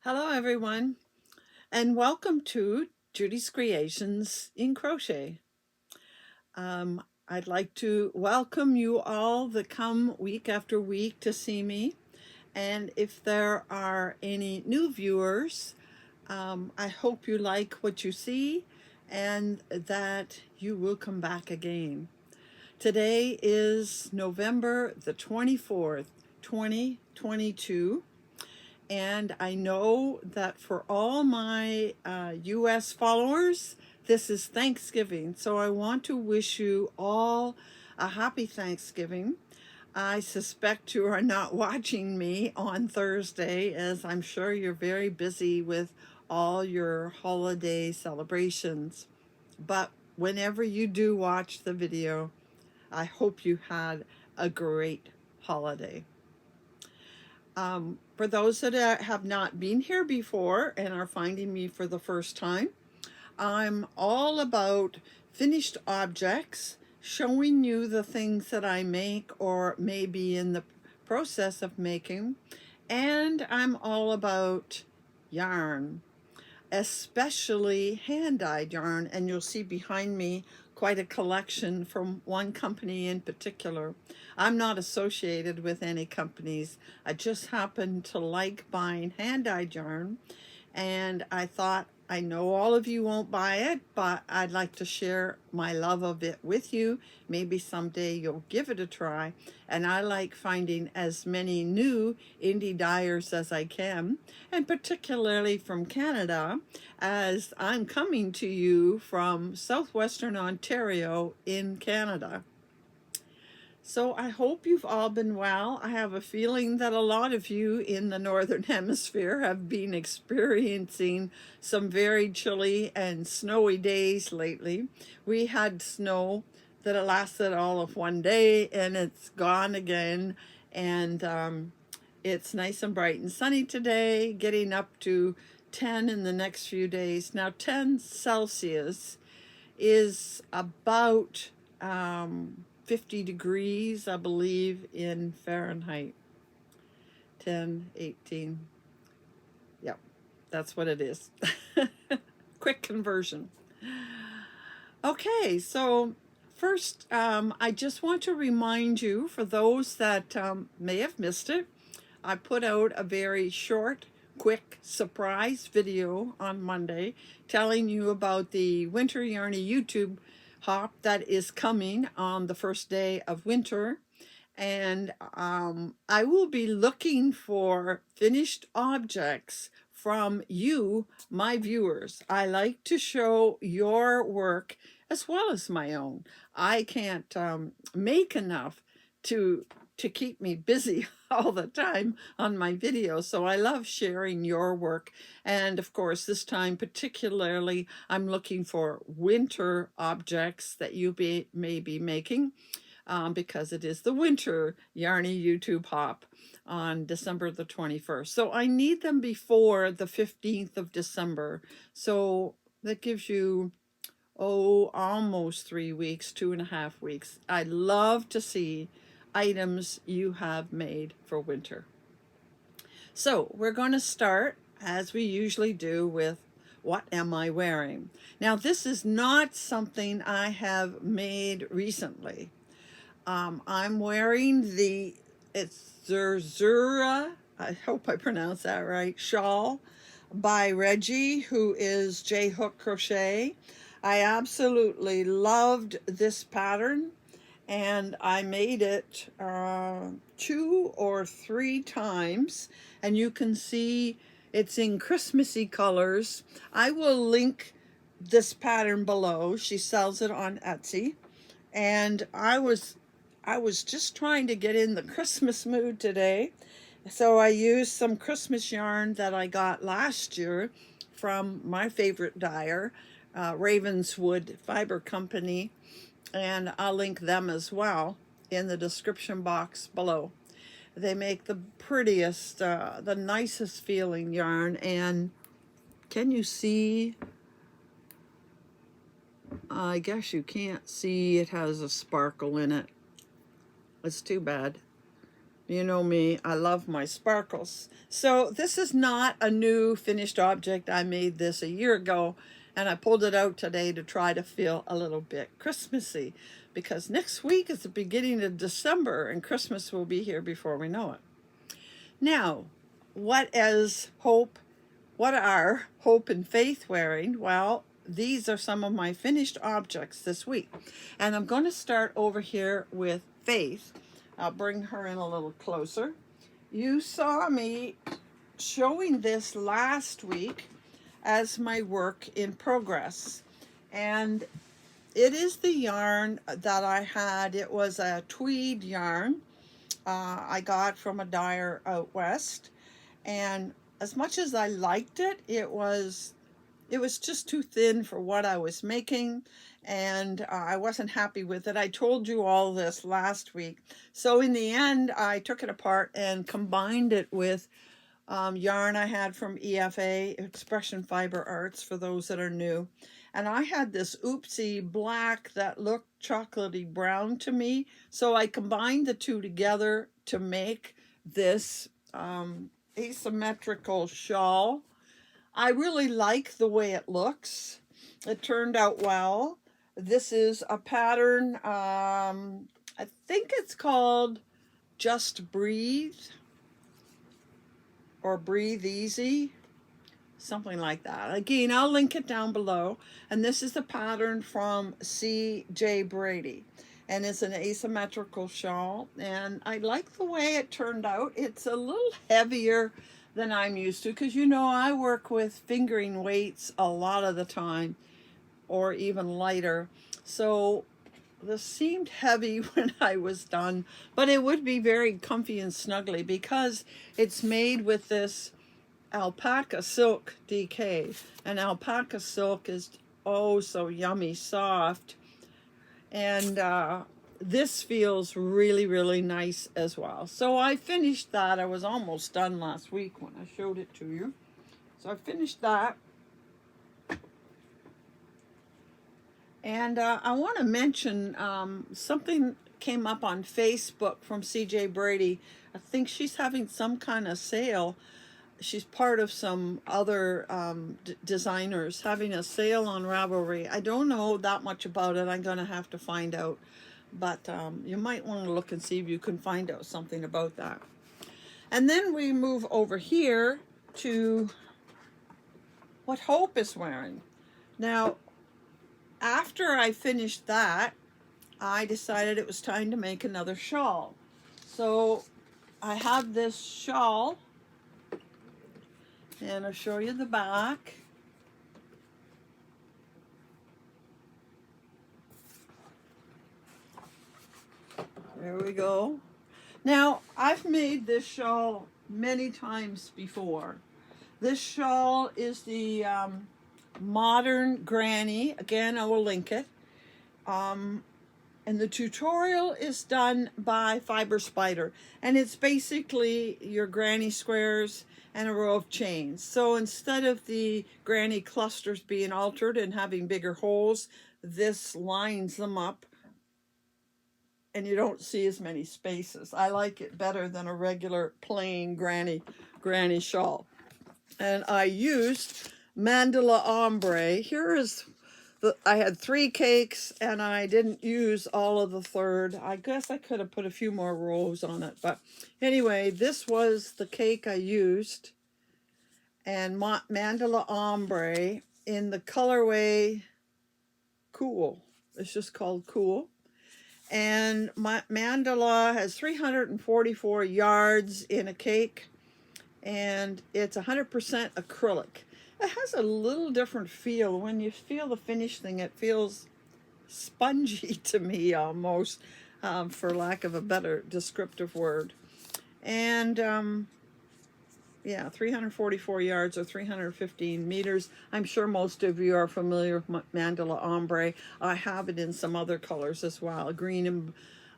Hello everyone, and welcome to Judy's Creations in Crochet. I'd like to welcome you all that come week after week to see me. And if there are any new viewers, I hope you like what you see and that you will come back again. Today is November the 24th, 2022. And I know that for all my US followers, this is Thanksgiving. So I want to wish you all a happy Thanksgiving. I suspect you are not watching me on Thursday, as I'm sure you're very busy with all your holiday celebrations. But whenever you do watch the video, I hope you had a great holiday. For those that have not been here before and are finding me for the first time, I'm all about finished objects, showing you the things that I make or may be in the process of making, and I'm all about yarn, especially hand-dyed yarn, and you'll see behind me quite a collection from one company in particular. I'm not associated with any companies. I just happen to like buying hand-dyed yarn, and I thought, I know all of you won't buy it, but I'd like to share my love of it with you. Maybe someday you'll give it a try. And I like finding as many new indie dyers as I can, and particularly from Canada, as I'm coming to you from southwestern Ontario in Canada. So I hope you've all been well. I have a feeling that a lot of you in the Northern Hemisphere have been experiencing some very chilly and snowy days lately. We had snow that lasted all of one day and it's gone again. And it's nice and bright and sunny today, getting up to 10 in the next few days. Now 10 Celsius is about 50 degrees, I believe, in Fahrenheit. 10, 18. Yep, that's what it is. Quick conversion. Okay, so first, I just want to remind you, for those that may have missed it, I put out a very short, quick surprise video on Monday telling you about the Winter Yarny YouTube hop that is coming on the first day of winter. And I will be looking for finished objects from you, my viewers. I like to show your work as well as my own. I can't make enough to keep me busy all the time on my videos. So I love sharing your work. And of course, this time particularly, I'm looking for winter objects that you may be making. Because it is the Winter Yarny YouTube Hop on December the 21st. So I need them before the 15th of December. So that gives you, almost 3 weeks, 2.5 weeks. I love to see items you have made for winter. So we're going to start, as we usually do, with what am I wearing? Now, this is not something I have made recently. I'm wearing it's Zerzura, I hope I pronounced that right, shawl by Reggie, who is J Hook Crochet. I absolutely loved this pattern, and I made it 2 or 3 times, and you can see it's in Christmassy colors. I will link this pattern below. She sells it on Etsy, and I was just trying to get in the Christmas mood today. So I used some Christmas yarn that I got last year from my favorite dyer, Ravenswood Fiber Company. And I'll link them as well in the description box below. They make the prettiest, the nicest feeling yarn. And can you see? I guess you can't see, it has a sparkle in it. It's too bad. You know me, I love my sparkles. So this is not a new finished object. I made this a year ago, and I pulled it out today to try to feel a little bit Christmassy, because next week is the beginning of December and Christmas will be here before we know it. Now, what is hope? What are hope and faith wearing? Well, these are some of my finished objects this week. And I'm going to start over here with Faith. I'll bring her in a little closer. You saw me showing this last week as my work in progress. And it is the yarn that I had. It was a tweed yarn I got from a dyer out west. And as much as I liked it, it was just too thin for what I was making, and I wasn't happy with it. I told you all this last week. So in the end, I took it apart and combined it with yarn I had from EFA, Expression Fiber Arts, for those that are new. And I had this oopsie black that looked chocolatey brown to me. So I combined the two together to make this asymmetrical shawl. I really like the way it looks. It turned out well. This is a pattern, I think it's called Just Breathe or Breathe Easy, something like that. Again, I'll link it down below. And this is the pattern from C.J. Brady. And it's an asymmetrical shawl. And I like the way it turned out. It's a little heavier than I'm used to, because you know I work with fingering weights a lot of the time, or even lighter. So this seemed heavy when I was done, but it would be very comfy and snuggly because it's made with this alpaca silk DK. And alpaca silk is oh so yummy soft. And this feels really, really nice as well. So I finished that. I was almost done last week when I showed it to you. So I finished that. And I want to mention something came up on Facebook from CJ Brady. I think she's having some kind of sale. She's part of some other designers having a sale on Ravelry. I don't know that much about it. I'm going to have to find out. But you might want to look and see if you can find out something about that. And then we move over here to what Hope is wearing. Now, after I finished that, I decided it was time to make another shawl. So I have this shawl, and I'll show you the back. There we go. Now, I've made this shawl many times before. This shawl is the Modern Granny. Again, I will link it. And the tutorial is done by Fiber Spider. And it's basically your granny squares and a row of chains. So instead of the granny clusters being altered and having bigger holes, this lines them up and you don't see as many spaces. I like it better than a regular plain granny shawl. And I used mandala ombre. Here is I had 3 cakes and I didn't use all of the third. I guess I could have put a few more rows on it. But anyway, this was the cake I used. And mandala ombre in the colorway Cool. It's just called Cool. And my mandala has 344 yards in a cake. And it's 100% acrylic. It has a little different feel. When you feel the finished thing, it feels spongy to me almost, for lack of a better descriptive word. And yeah, 344 yards or 315 meters. I'm sure most of you are familiar with mandala ombre. I have it in some other colors as well, green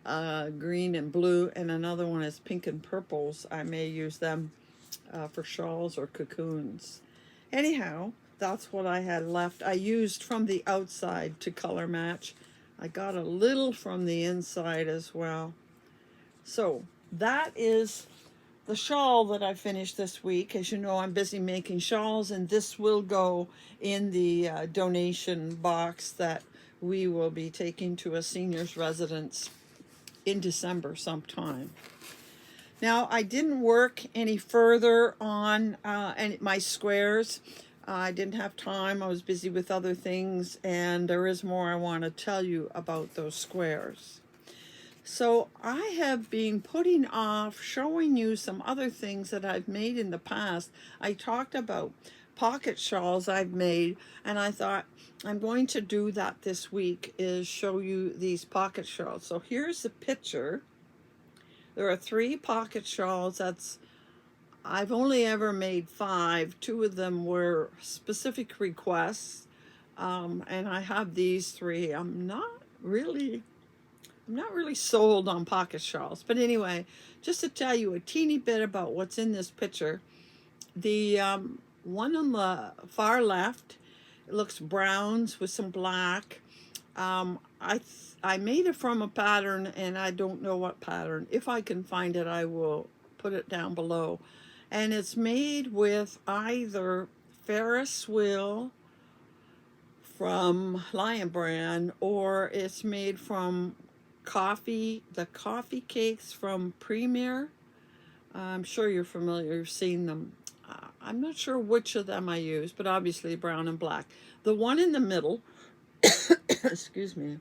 and blue, and another one is pink and purples. I may use them for shawls or cocoons. Anyhow, that's what I had left. I used from the outside to color match. I got a little from the inside as well. So that is the shawl that I finished this week. As you know, I'm busy making shawls, and this will go in the donation box that we will be taking to a senior's residence in December sometime. Now, I didn't work any further on my squares. I didn't have time. I was busy with other things, and there is more I want to tell you about those squares. So I have been putting off showing you some other things that I've made in the past. I talked about pocket shawls I've made, and I thought I'm going to do that this week, is show you these pocket shawls. So here's the picture. There are 3 pocket shawls. I've only ever made 5. 2 of them were specific requests, and I have these 3. I'm not really sold on pocket shawls, but anyway, just to tell you a teeny bit about what's in this picture. The one on the far left, it looks browns with some black. I made it from a pattern, and I don't know what pattern. If I can find it, I will put it down below. And it's made with either Ferris wheel from Lion Brand, or it's made from the coffee cakes from Premier. I'm sure you're familiar, you've seen them. I'm not sure which of them I use, but obviously brown and black. The one in the middle, excuse me,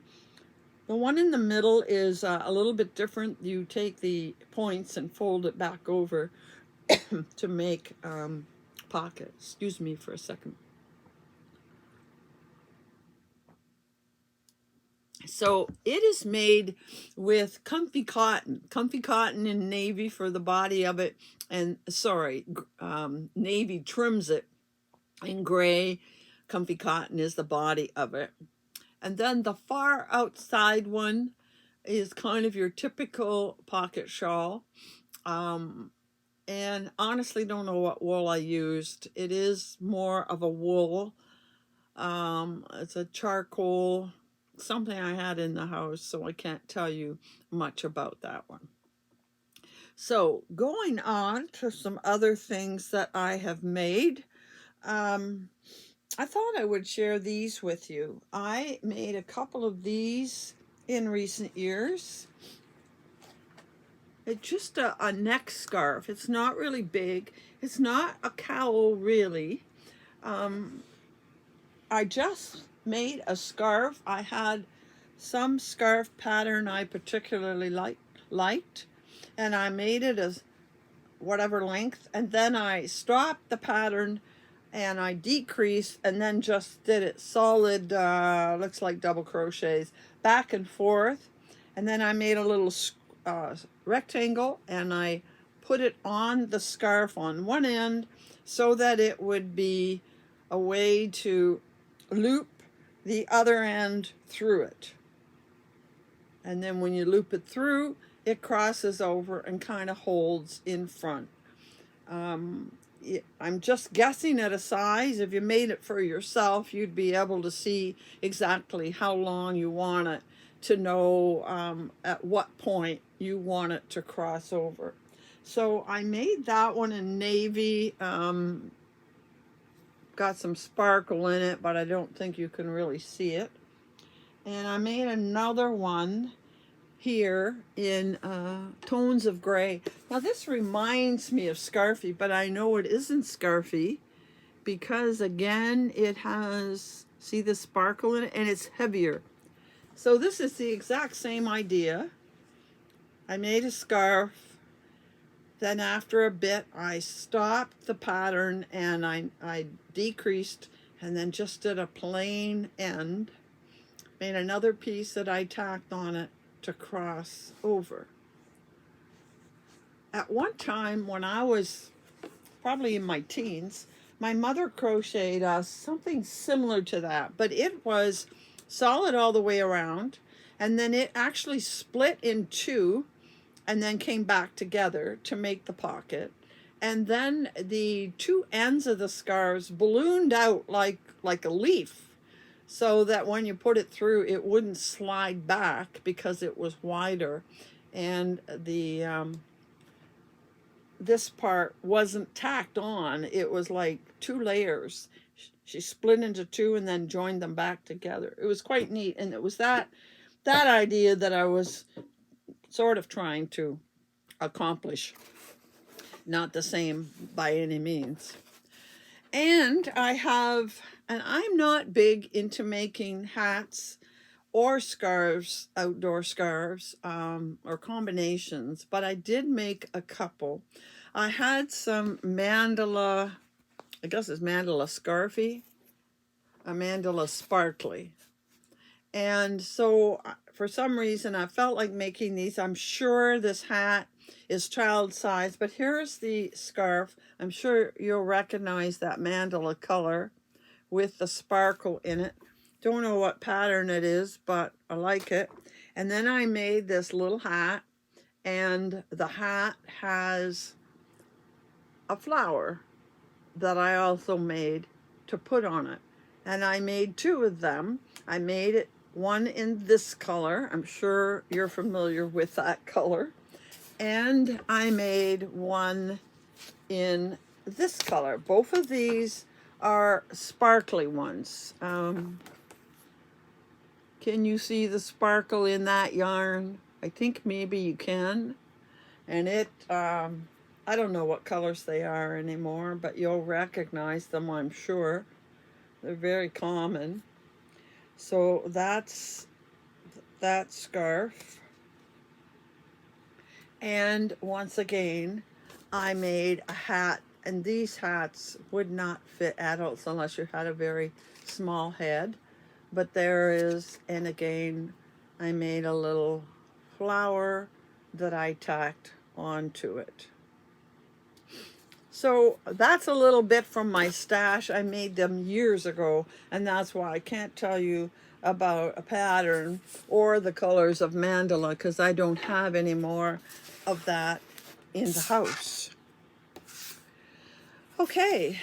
the one in the middle is a little bit different. You take the points and fold it back over to make pockets. Excuse me for a second. So it is made with comfy cotton in navy for the body of it, and navy trims it in gray. Comfy cotton is the body of it. And then the far outside one is kind of your typical pocket shawl. And honestly don't know what wool I used. It is more of a wool. It's a charcoal, something I had in the house, so I can't tell you much about that one. So going on to some other things that I have made. I thought I would share these with you. I made a couple of these in recent years. It's just a neck scarf. It's not really big. It's not a cowl, really. I just made a scarf. I had some scarf pattern I particularly liked, and I made it as whatever length, and then I stopped the pattern and I decreased, and then just did it solid, looks like double crochets back and forth, and then I made a little rectangle, and I put it on the scarf on one end so that it would be a way to loop the other end through it. And then when you loop it through, it crosses over and kind of holds in front. I'm just guessing at a size. If you made it for yourself, you'd be able to see exactly how long you want it, to know at what point you want it to cross over. So I made that one in navy. Got some sparkle in it, but I don't think you can really see it. And I made another one here in tones of gray. Now this reminds me of Scarfy, but I know it isn't Scarfy because again it has, see the sparkle in it, and it's heavier. So this is the exact same idea. I made a scarf, then after a bit I stopped the pattern and I decreased, and then just did a plain end, made another piece that I tacked on it to cross over. At one time when I was probably in my teens, my mother crocheted us something similar to that, but it was solid all the way around, and then it actually split in two and then came back together to make the pocket. And then the two ends of the scarves ballooned out like a leaf, so that when you put it through, it wouldn't slide back because it was wider. And the this part wasn't tacked on. It was like two layers. She split into two and then joined them back together. It was quite neat, and it was that idea that I was sort of trying to accomplish. Not the same by any means. And I'm not big into making hats or scarves, outdoor scarves, or combinations, but I did make a couple. I had some mandala, I guess it's mandala scarfy, a mandala sparkly. And so for some reason I felt like making these. I'm sure this hat is child size, but here's the scarf. I'm sure you'll recognize that mandala color with the sparkle in it. Don't know what pattern it is, but I like it. And then I made this little hat, and the hat has a flower that I also made to put on it. And I made two of them. I made it one in this color. I'm sure you're familiar with that color. And I made one in this color. Both of these are sparkly ones. Can you see the sparkle in that yarn? I think maybe you can. And I don't know what colors they are anymore, but you'll recognize them, I'm sure. They're very common. So that's that scarf. And once again, I made a hat, and these hats would not fit adults unless you had a very small head. But there is, and again, I made a little flower that I tacked onto it. So that's a little bit from my stash. I made them years ago, and that's why I can't tell you about a pattern or the colors of mandala, because I don't have any more of that in the house. Okay,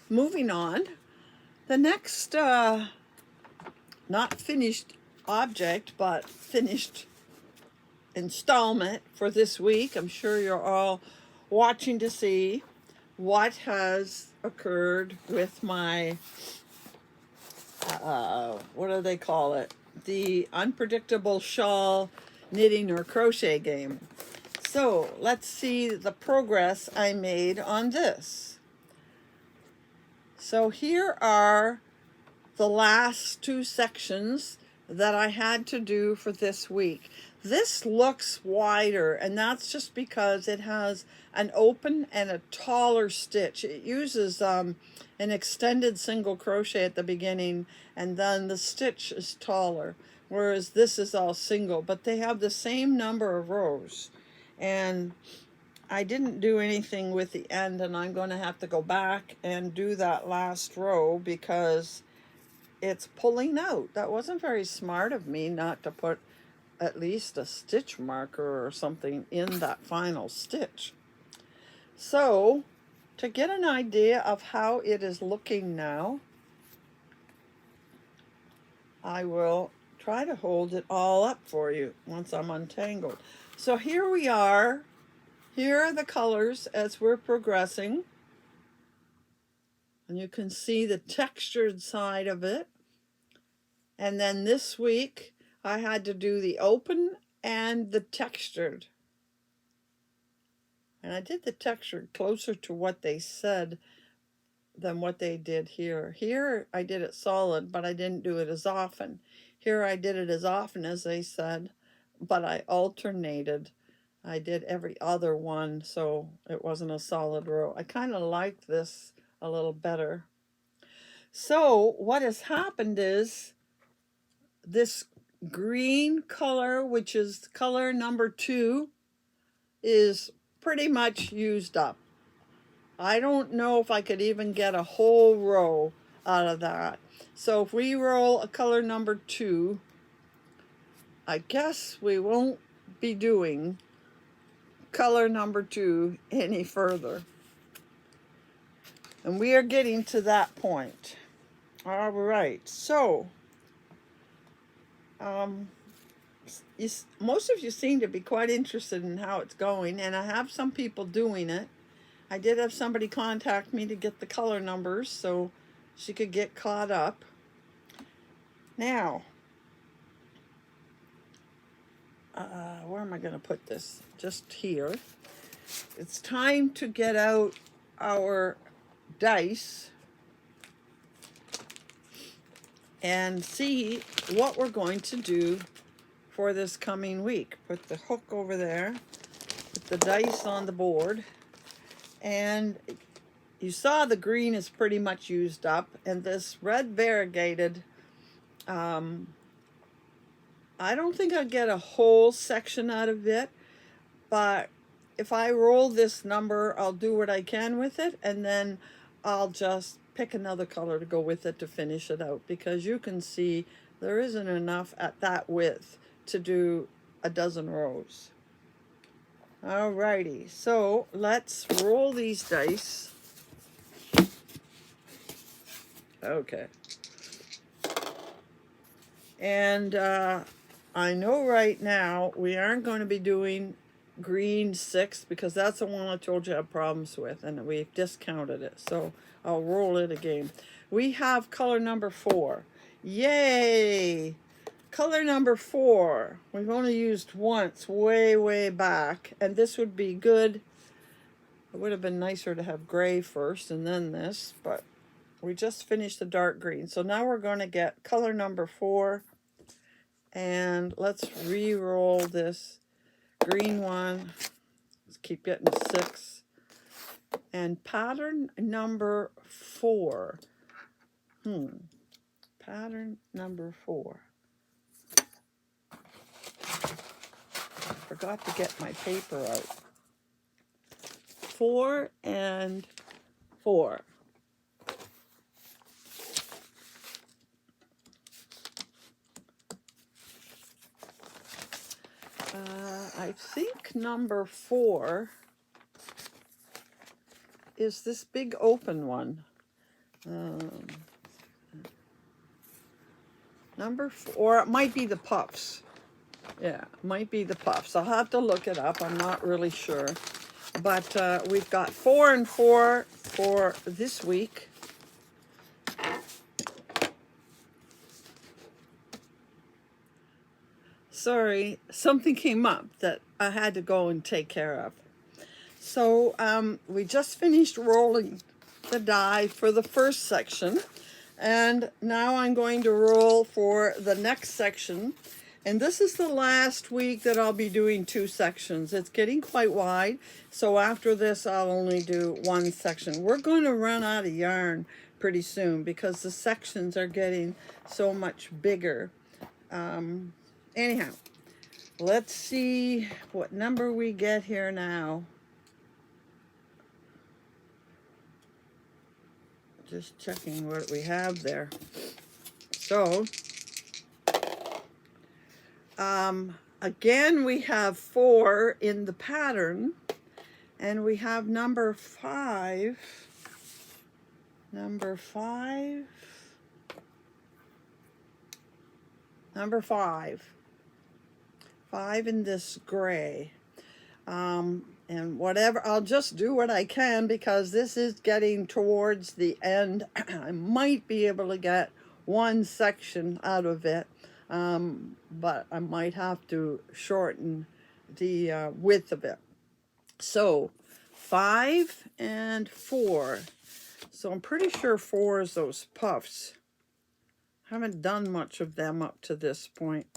moving on. The next not finished object, but finished installment for this week. I'm sure you're all watching to see what has occurred with my, what do they call it? The unpredictable shawl knitting or crochet game. So let's see the progress I made on this. So here are the last two sections that I had to do for this week. This looks wider, and that's just because it has an open and a taller stitch. It uses an extended single crochet at the beginning, and then the stitch is taller, whereas this is all single, but they have the same number of rows. And I didn't do anything with the end, and I'm going to have to go back and do that last row because it's pulling out. That wasn't very smart of me not to put at least a stitch marker or something in that final stitch. So to get an idea of how it is looking now, I will try to hold it all up for you once I'm untangled. So here we are. Here are the colors as we're progressing. And you can see the textured side of it. And then this week, I had to do the open and the textured. And I did the textured closer to what they said than what they did here. Here, I did it solid, but I didn't do it as often. Here, I did it as often as they said, but I alternated. I did every other one, so it wasn't a solid row. I kind of like this a little better. So what has happened is this green color, which is color number 2, is pretty much used up. I don't know if I could even get a whole row out of that. So if we roll a color number 2, I guess we won't be doing color number 2 any further. And we are getting to that point. All right, so most of you seem to be quite interested in how it's going, and I have some people doing it. I did have somebody contact me to get the color numbers so she could get caught up. Now, where am I going to put this? Just here. It's time to get out our dice and see what we're going to do for this coming week. Put the hook over there, put the dice on the board, and you saw the green is pretty much used up, and this red variegated, I don't think I'll get a whole section out of it, but if I roll this number, I'll do what I can with it, and then I'll just pick another color to go with it to finish it out, because you can see there isn't enough at that width to do a dozen rows. Alrighty, so let's roll these dice. Okay. And I know right now we aren't going to be doing green 6 because that's the one I told you I have problems with, and we've discounted it. So I'll roll it again. We have color number 4. Yay! Color number 4. We've only used once way back, and this would be good. It would have been nicer to have gray first and then this, but we just finished the dark green. So now we're going to get color number 4, and let's re-roll this green one. Let's keep getting 6. And pattern number 4. Pattern number 4. Forgot to get my paper out. 4 and 4. I think number 4 is this big open one. Number 4, it might be the puffs. Yeah, it might be the puffs. I'll have to look it up. I'm not really sure. But we've got 4 and 4 for this week. Sorry, something came up that I had to go and take care of. So we just finished rolling the die for the first section, and now I'm going to roll for the next section. And this is the last week that I'll be doing 2 sections. It's getting quite wide, so after this I'll only do 1 section. We're going to run out of yarn pretty soon because the sections are getting so much bigger. Anyhow, let's see what number we get here now. Just checking what we have there. So, again, we have 4 in the pattern, and we have number 5. Number 5. Number 5. 5 in this gray. And whatever, I'll just do what I can because this is getting towards the end. I might be able to get 1 section out of it, but I might have to shorten the width of it. So 5 and 4. So I'm pretty sure 4 is those puffs. Haven't done much of them up to this point.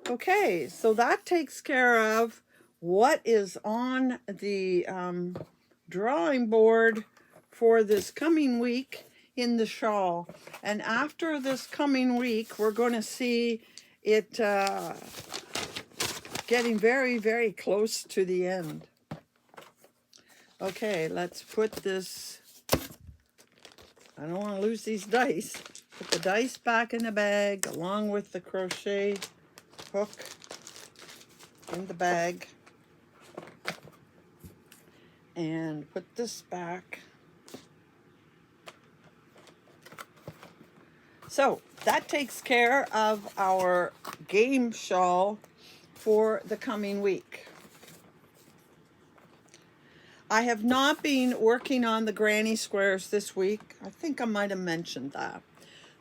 Okay, so that takes care of what is on the drawing board for this coming week in the shawl. And after this coming week, we're going to see it getting very close to the end. Okay, let's put this, I don't want to lose these dice. Put the dice back in the bag along with the crochet hook in the bag. And put this back. So that takes care of our game shawl for the coming week. I have not been working on the granny squares this week. I think I might have mentioned that.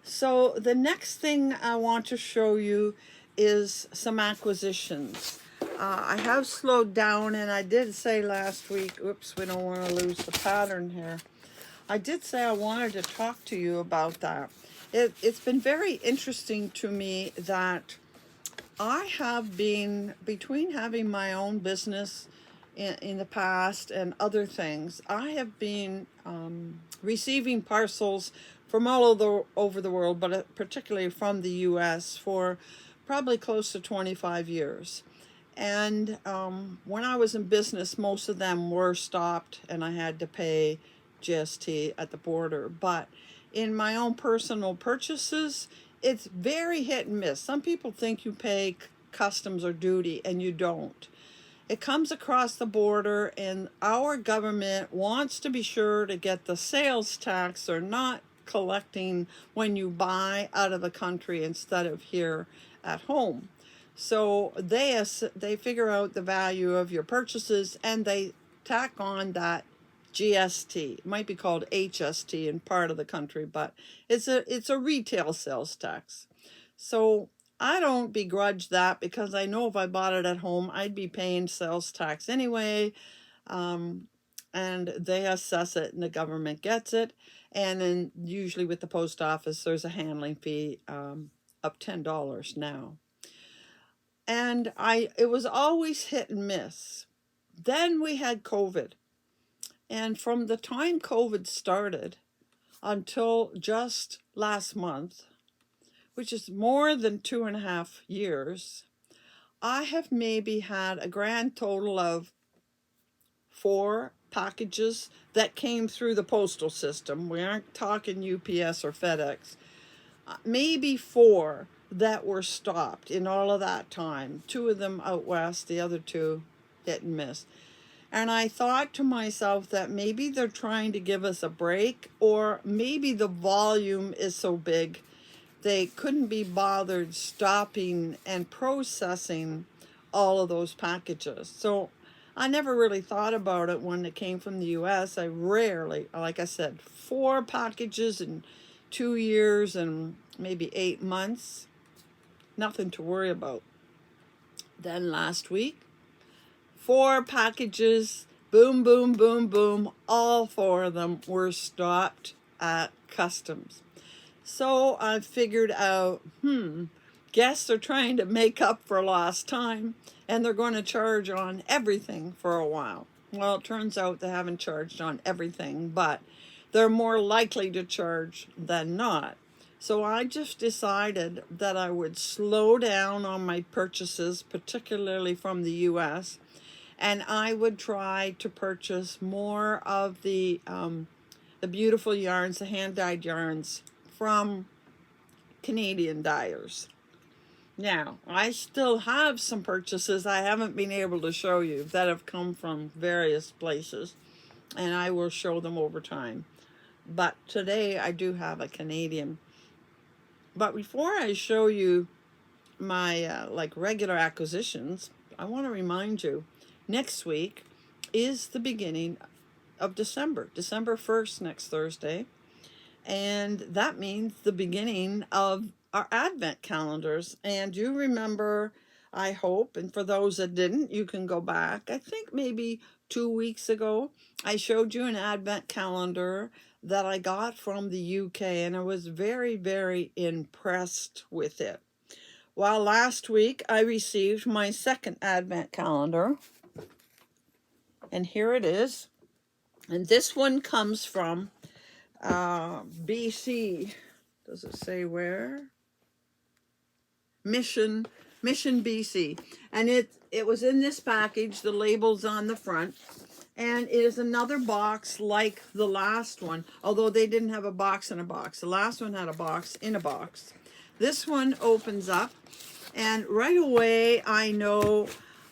So the next thing I want to show you is some acquisitions. I have slowed down, and I did say last week, oops, we don't want to lose the pattern here. I did say I wanted to talk to you about that. It's been very interesting to me that I have been, between having my own business in the past and other things, I have been receiving parcels from all over the world, but particularly from the US, for probably close to 25 years. And when I was in business, most of them were stopped and I had to pay GST at the border. But in my own personal purchases, it's very hit and miss. Some people think you pay customs or duty, and you don't. It comes across the border, and our government wants to be sure to get the sales tax they're not collecting when you buy out of the country instead of here at home. So they figure out the value of your purchases, and they tack on that GST. It might be called HST in part of the country, but it's a retail sales tax. So I don't begrudge that, because I know if I bought it at home, I'd be paying sales tax anyway. And they assess it and the government gets it. And then usually with the post office, there's a handling fee of $10 now. And it was always hit and miss. Then we had COVID. And from the time COVID started until just last month, which is more than 2.5 years, I have maybe had a grand total of 4 packages that came through the postal system. We aren't talking UPS or FedEx. Maybe 4 that were stopped in all of that time. 2 of them out west, the other 2 hit and miss. And I thought to myself that maybe they're trying to give us a break, or maybe the volume is so big they couldn't be bothered stopping and processing all of those packages. So I never really thought about it when it came from the US. I rarely, like I said, 4 packages in 2 years and maybe 8 months. Nothing to worry about. Then last week, 4 packages, boom, boom, boom, boom. All 4 of them were stopped at customs. So I figured out, guess they're trying to make up for lost time, and they're going to charge on everything for a while. Well, it turns out they haven't charged on everything, but they're more likely to charge than not. So I just decided that I would slow down on my purchases, particularly from the US, and I would try to purchase more of the beautiful yarns, the hand-dyed yarns from Canadian dyers. Now, I still have some purchases I haven't been able to show you that have come from various places, and I will show them over time. But today I do have a Canadian. But before I show you my regular acquisitions, I want to remind you, next week is the beginning of December 1st, next Thursday. And that means the beginning of our Advent calendars. And you remember, I hope, and for those that didn't, you can go back. I think maybe 2 weeks ago, I showed you an Advent calendar that I got from the UK, and I was very, very impressed with it. Well, last week I received my second Advent calendar, and here it is. And this one comes from BC. Does it say where? Mission BC. And it was in this package. The label's on the front. And it is another box like the last one, although they didn't have a box in a box. The last one had a box in a box. This one opens up, and right away I know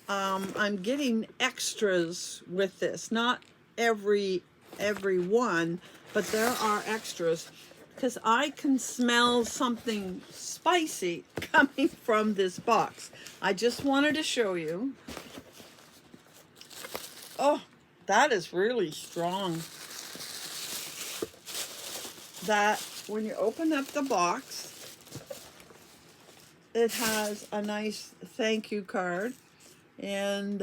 I'm getting extras with this. Not every one, but there are extras. because I can smell something spicy coming from this box. I just wanted to show you. Oh, that is really strong. That when you open up the box, it has a nice thank you card and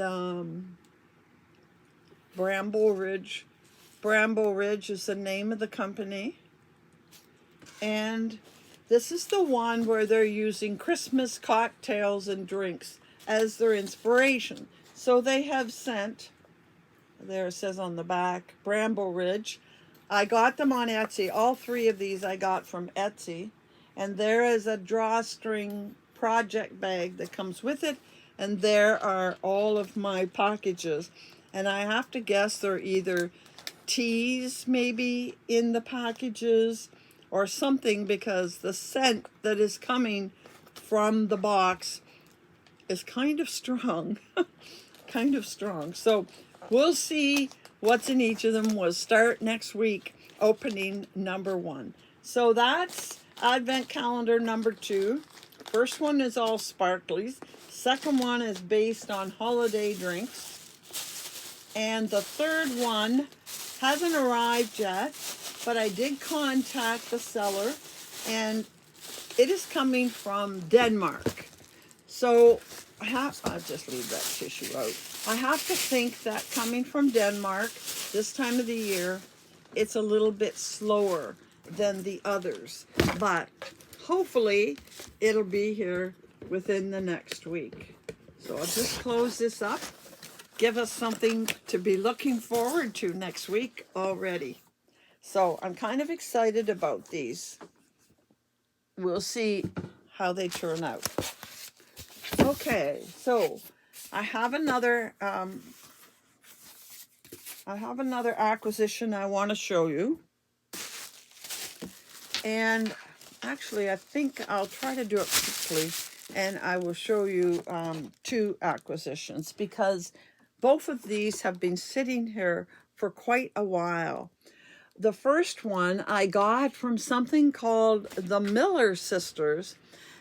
Bramble Ridge. Bramble Ridge is the name of the company. And this is the one where they're using Christmas cocktails and drinks as their inspiration. So they have sent, there it says on the back, Bramble Ridge. I got them on Etsy. All three of these I got from Etsy. And there is a drawstring project bag that comes with it. And there are all of my packages. And I have to guess they're either teas maybe in the packages or something, because the scent that is coming from the box is kind of strong. Kind of strong. So we'll see what's in each of them. We'll start next week opening number 1. So that's Advent Calendar number 2. First one is all sparklies. Second one is based on holiday drinks. And the third one hasn't arrived yet, but I did contact the seller, and it is coming from Denmark. So I'll just leave that tissue out. I have to think that coming from Denmark this time of the year, it's a little bit slower than the others, but hopefully it'll be here within the next week. So I'll just close this up. Give us something to be looking forward to next week already. So I'm kind of excited about these. We'll see how they turn out. Okay, so I have another acquisition I want to show you. And actually, I think I'll try to do it quickly, and I will show you 2 acquisitions, because both of these have been sitting here for quite a while. The first one I got from something called the Miller Sisters,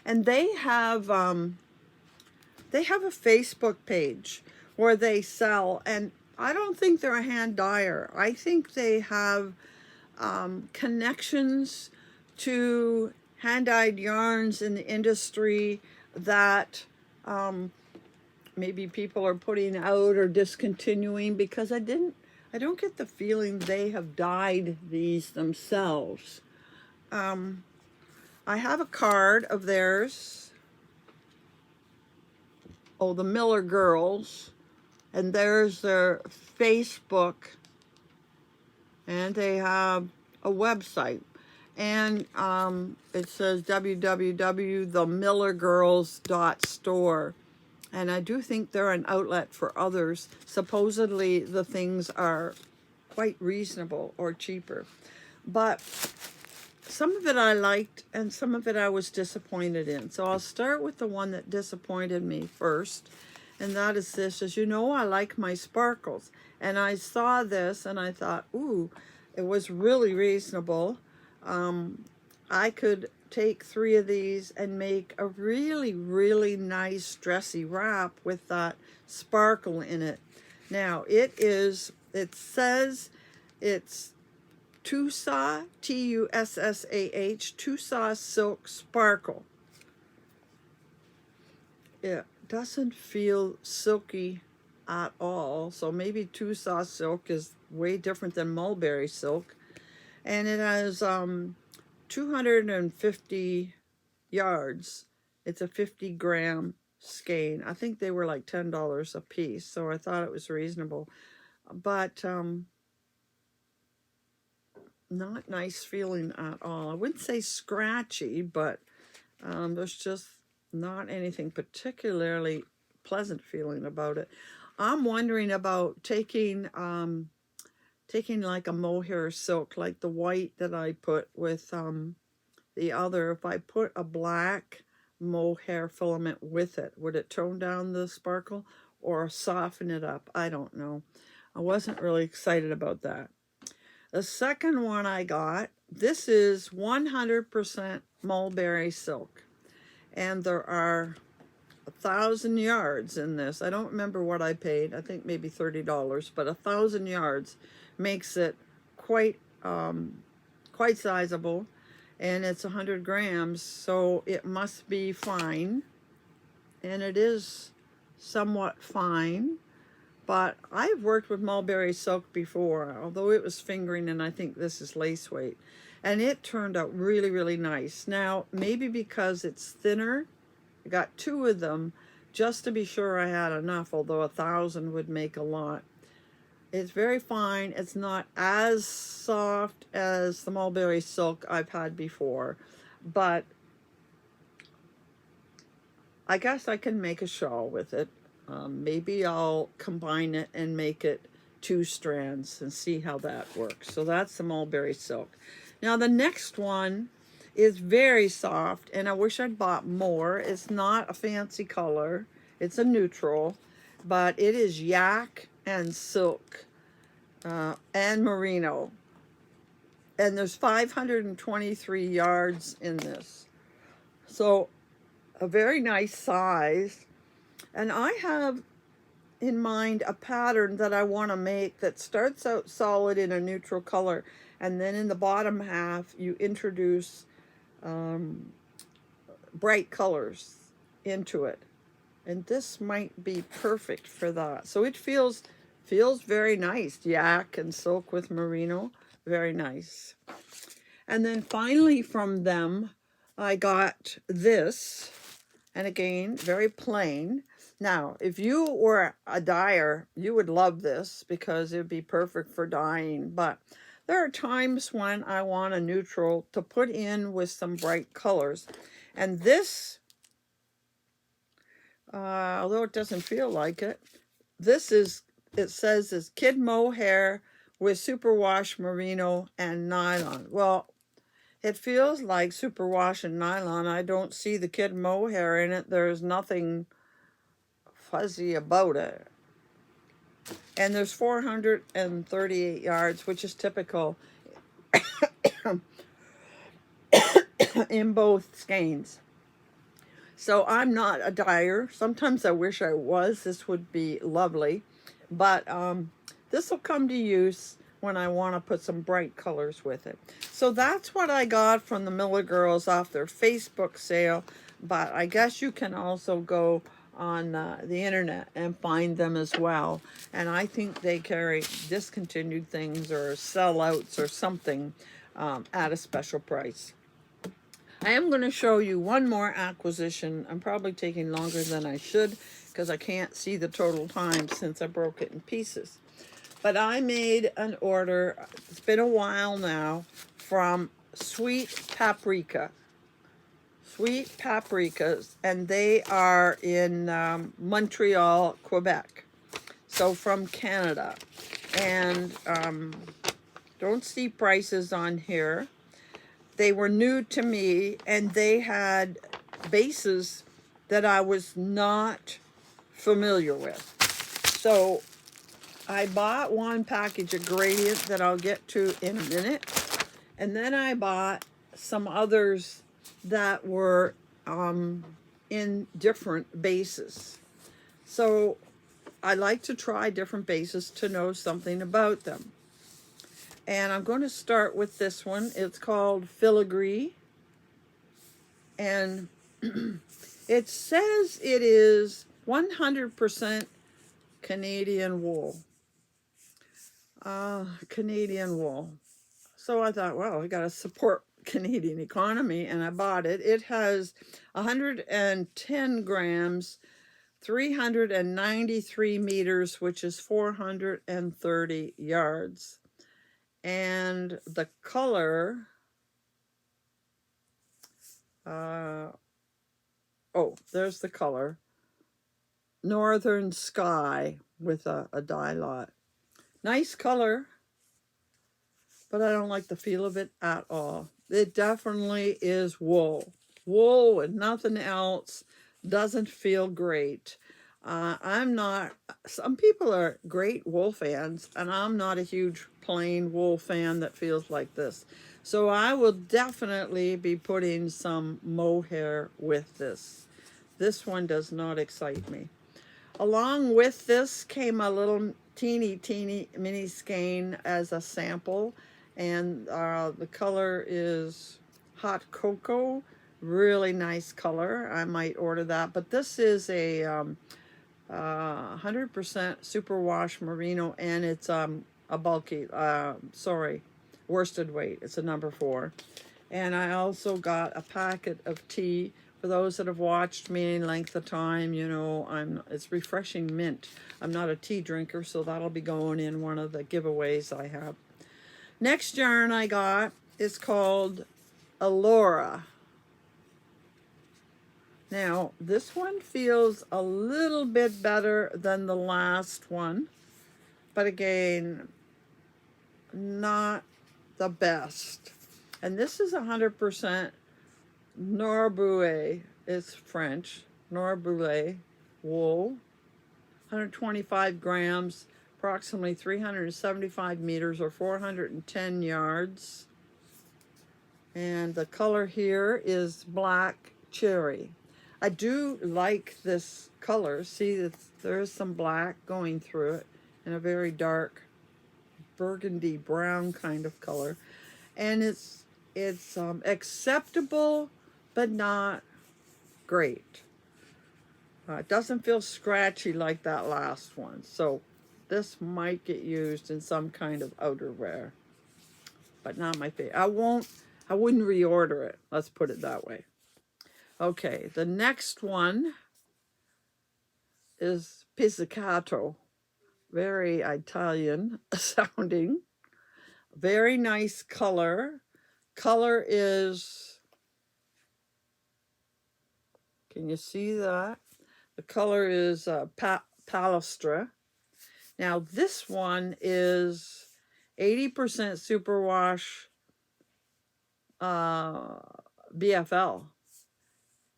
and they have a Facebook page where they sell, and I don't think they're a hand dyer. I think they have connections to hand-dyed yarns in the industry that maybe people are putting out or discontinuing, because I don't get the feeling they have dyed these themselves. I have a card of theirs. Oh, the Miller Girls. And there's their Facebook. And they have a website. And it says www.themillergirls.store. And I do think they're an outlet for others. Supposedly the things are quite reasonable or cheaper. But some of it I liked and some of it I was disappointed in. So I'll start with the one that disappointed me first. And that is this. As you know, I like my sparkles. And I saw this and I thought, ooh, it was really reasonable. I could take 3 of these and make a really, really nice dressy wrap with that sparkle in it. Now, it says it's Tussah, Tussah, Tussah Silk Sparkle. It doesn't feel silky at all, so maybe Tussah silk is way different than mulberry silk. And it has 250 yards. It's a 50-gram skein. I think they were like $10 a piece, so I thought it was reasonable. But not nice feeling at all. I wouldn't say scratchy, but there's just not anything particularly pleasant feeling about it. I'm wondering about taking like a mohair silk, like the white that I put with the other. If I put a black mohair filament with it, would it tone down the sparkle or soften it up? I don't know. I wasn't really excited about that. The second one I got, this is 100% mulberry silk. And there are 1,000 yards in this. I don't remember what I paid. I think maybe $30, but 1,000 yards makes it quite quite sizable, and it's 100 grams, so it must be fine, and it is somewhat fine. But I've worked with mulberry silk before, although it was fingering, and I think this is lace weight, and it turned out really, really nice. Now, maybe because it's thinner, I got 2 of them just to be sure I had enough, although 1,000 would make a lot. It's very fine. It's not as soft as the mulberry silk I've had before, but I guess I can make a shawl with it. Maybe I'll combine it and make it 2 strands and see how that works. So that's the mulberry silk. Now the next one is very soft, and I wish I'd bought more. It's not a fancy color. It's a neutral, but it is yak and silk and merino. And there's 523 yards in this. So a very nice size. And I have in mind a pattern that I want to make that starts out solid in a neutral color, and then in the bottom half you introduce bright colors into it, and this might be perfect for that. So it feels very nice. Yak and silk with merino, very nice. And then finally from them I got this, and again very plain. Now if you were a dyer, you would love this because it would be perfect for dyeing, but there are times when I want a neutral to put in with some bright colors. And this, although it doesn't feel like it, this is, it says is kid mohair with superwash merino and nylon. Well, it feels like superwash and nylon. I don't see the kid mohair in it. There's nothing fuzzy about it. And there's 438 yards, which is typical in both skeins. So I'm not a dyer. Sometimes I wish I was. This would be lovely. But this will come to use when I want to put some bright colors with it. So that's what I got from the Miller Girls off their Facebook sale. But I guess you can also go on the internet and find them as well. And I think they carry discontinued things or sellouts or something at a special price. I am going to show you one more acquisition. I'm probably taking longer than I should because I can't see the total time since I broke it in pieces. But I made an order, it's been a while now, from Sweet Paprika. Sweet Paprikas, and they are in Montreal, Quebec. So from Canada. And don't see prices on here. They were new to me, and they had bases that I was not familiar with. So I bought one package of gradient that I'll get to in a minute, and then I bought some others that were in different bases. So I like to try different bases to know something about them. And I'm going to start with this one. It's called Filigree. And it says it is 100% Canadian wool. Canadian wool. So I thought, well, I got to support Canadian economy, and I bought it. It has 110 grams, 393 meters, which is 430 yards. And the color, oh, there's the color, Northern Sky with a dye lot. Nice color, but I don't like the feel of it at all. It definitely is wool. Wool with nothing else. Doesn't feel great. I'm not, some people are great wool fans, and I'm not a huge plain wool fan that feels like this. So I will definitely be putting some mohair with this. This one does not excite me. Along with this came a little teeny mini skein as a sample, and the color is hot cocoa. Really nice color. I might order that, but this is a 100% superwash merino, and it's a bulky, worsted weight. It's a number 4. And I also got a packet of tea. For those that have watched me any length of time, you know, it's refreshing mint. I'm not a tea drinker, so that'll be going in one of the giveaways I have. Next yarn I got is called Allura. Now, this one feels a little bit better than the last one, but again, not the best. And this is 100% Norboulet. It's French. Norboulet wool, 125 grams, approximately 375 meters or 410 yards. And the color here is black cherry. I do like this color. See, there is some black going through it in a very dark burgundy brown kind of color. And it's acceptable, but not great. It doesn't feel scratchy like that last one. So this might get used in some kind of outerwear, but not my favorite. I wouldn't reorder it. Let's put it that way. Okay, the next one is pizzicato. Very Italian sounding. Very nice color. Color is, can you see that? The color is palustre. Now this one is 80% superwash BFL.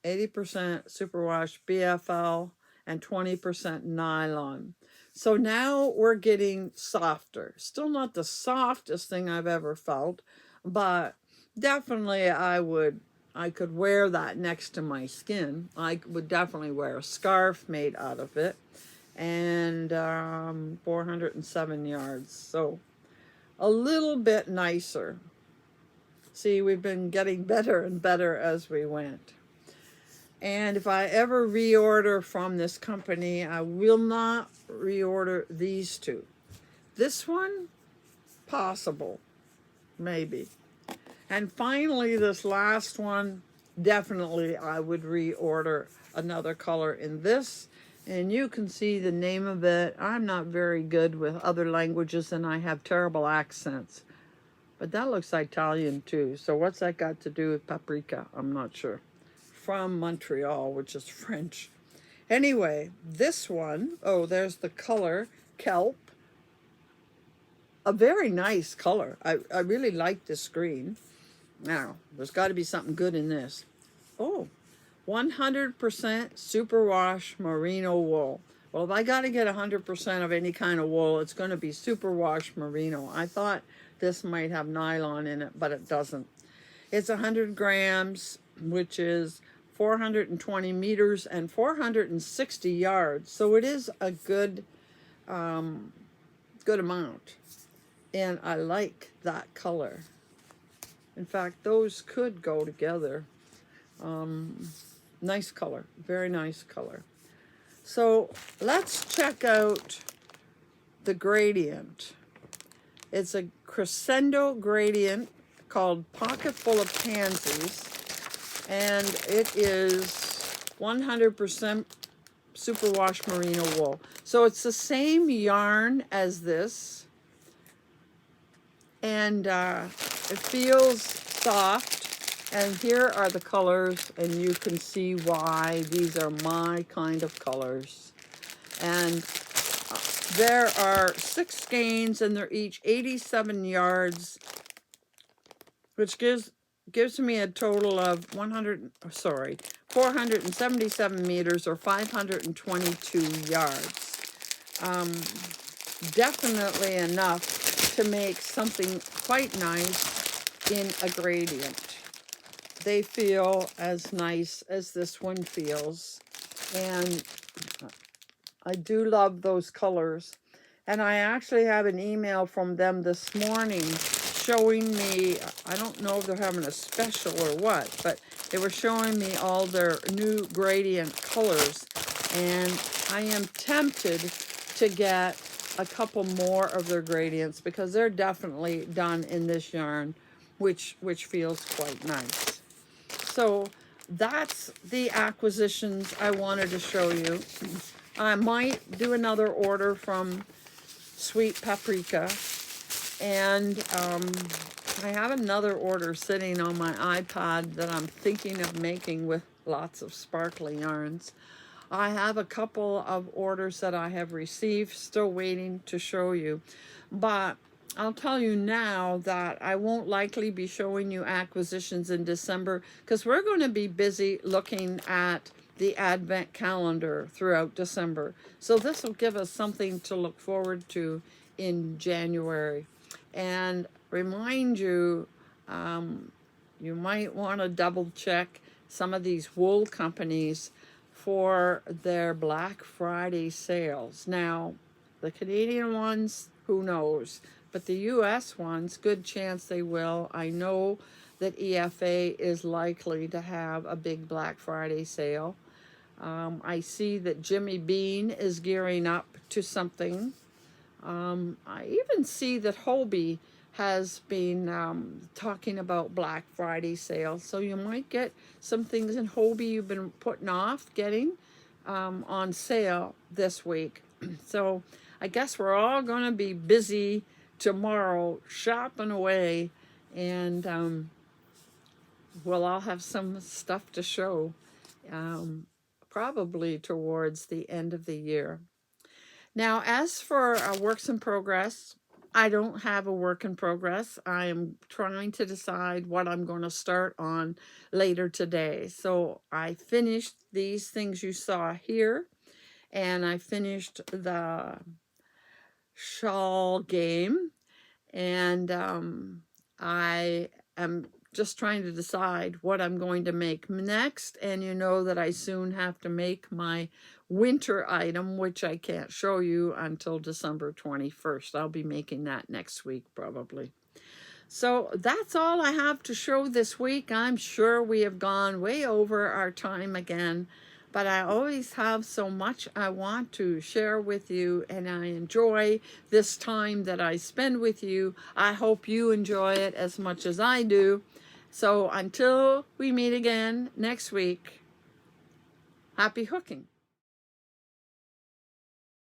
80% superwash BFL and 20% nylon. So now we're getting softer. Still not the softest thing I've ever felt, but definitely I could wear that next to my skin. I would definitely wear a scarf made out of it. And 407 yards. So a little bit nicer. See, we've been getting better and better as we went. And if I ever reorder from this company, I will not reorder these two. This one, possible, maybe. And finally, this last one, definitely I would reorder another color in this. And you can see the name of it. I'm not very good with other languages, and I have terrible accents. But that looks Italian too. So what's that got to do with paprika? I'm not sure. From Montreal, which is French. Anyway, this one, oh, there's the color, kelp. A very nice color. I really like this green. Now, there's got to be something good in this. Oh, 100% superwash merino wool. Well, if I got to get 100% of any kind of wool, it's going to be superwash merino. I thought this might have nylon in it, but it doesn't. It's 100 grams, which is 420 meters and 460 yards. So it is a good amount. And I like that color. In fact, those could go together. Nice color, very nice color. So let's check out the gradient. It's a crescendo gradient called Pocket Full of Pansies, and it is 100% superwash merino wool. So it's the same yarn as this, and it feels soft. And here are the colors, and you can see why these are my kind of colors. And there are 6 skeins, and they're each 87 yards, which gives me a total of 477 meters or 522 yards. Definitely enough to make something quite nice in a gradient. They feel as nice as this one feels, and I do love those colors. And I actually have an email from them this morning showing me, I don't know if they're having a special or what, but they were showing me all their new gradient colors, and I am tempted to get a couple more of their gradients because they're definitely done in this yarn, which feels quite nice. So that's the acquisitions I wanted to show you. I might do another order from Sweet Paprika, and I have another order sitting on my iPad that I'm thinking of making with lots of sparkly yarns. I have a couple of orders that I have received, still waiting to show you. But I'll tell you now that I won't likely be showing you acquisitions in December because we're going to be busy looking at the Advent calendar throughout December. So this will give us something to look forward to in January. And remind you, you might want to double check some of these wool companies for their Black Friday sales. Now, the Canadian ones, who knows? But the US ones, good chance they will. I know that EFA is likely to have a big Black Friday sale. I see that Jimmy Bean is gearing up to something. I even see that Hobie has been talking about Black Friday sales. So you might get some things in Hobie you've been putting off getting on sale this week. So I guess we're all going to be busy tomorrow shopping away, and we'll all have some stuff to show probably towards the end of the year. Now, as for works in progress, I don't have a work in progress. I am trying to decide what I'm going to start on later today. So I finished these things you saw here, and I finished the shawl game, and I am just trying to decide what I'm going to make next. And you know that I soon have to make my winter item, which I can't show you until December 21st. I'll be making that next week probably. So that's all I have to show this week. I'm sure we have gone way over our time again, but I always have so much I want to share with you, and I enjoy this time that I spend with you. I hope you enjoy it as much as I do. So until we meet again next week, happy hooking.